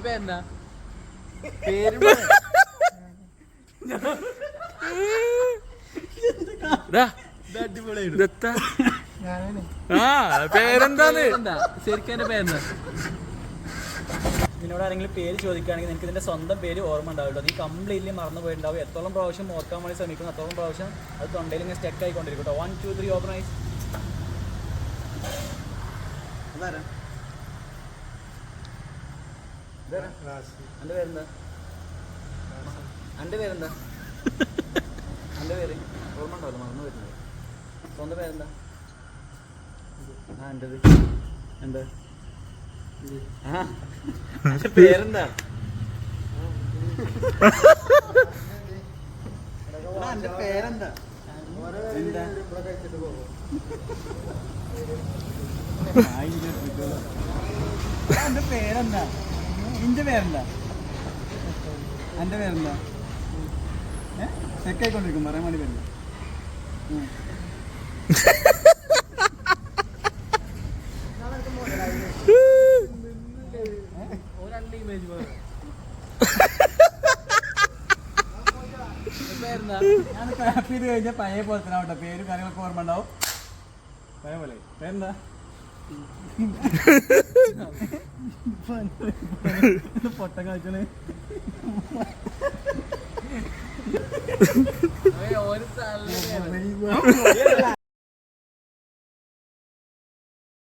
പേരെന്താ? പേര് പേരെന്താന്ന് ശരിക്കും എന്റെ പേരെന്താ? നിന്നോട് ആരെങ്കിലും പേര് ചോദിക്കുകയാണെങ്കിൽ നിനക്ക് ഇതിന്റെ സ്വന്തം പേര് ഓർമ്മ ഉണ്ടാവില്ല. നീ കംപ്ലീറ്റ്ലി മറന്നു പോയിട്ടുണ്ടാവും. എത്തോളം പ്രാവശ്യം ഓർക്കാൻ വേണ്ടി ശ്രമിക്കുന്നു അത്തോളം പ്രാവശ്യം അത് തൊണ്ടയിൽ ഇങ്ങനെ സ്റ്റക്ക് ആയിക്കൊണ്ടിരിക്കും കേട്ടോ. 1 2 3 ഓർഗനൈസ്. എൻ്റെ പേരെന്താ? എൻ്റെ പേരെന്താ? എൻ്റെ പേര് ഓർമ്മ ഉണ്ടാവില്ല, മറന്നു വരുന്നത്. സ്വന്തം പേരെന്താ? എൻ്റെത് എന്താ? എൻ്റെ പേരെന്താ? എൻ്റെ പേരെന്താ? എന്താ? എൻ്റെ പേരെന്താ? നിന്റെ പേരെന്താ? എൻ്റെ പേരെന്താ? ചെക്കായിക്കൊണ്ടിരിക്കും, പറയാൻ വേണ്ടി പേരുണ്ട്. ഞാൻ ക്ലാപ്പ് ചെയ്ത് കഴിഞ്ഞാൽ പഴയ പോലെ തന്നെ കേട്ടോ. പേരും കാര്യങ്ങളൊക്കെ ഓർമ്മ ഉണ്ടാവും പഴയ പോലെ. പേരെന്താ? പൊട്ടം കളിച്ചണേ.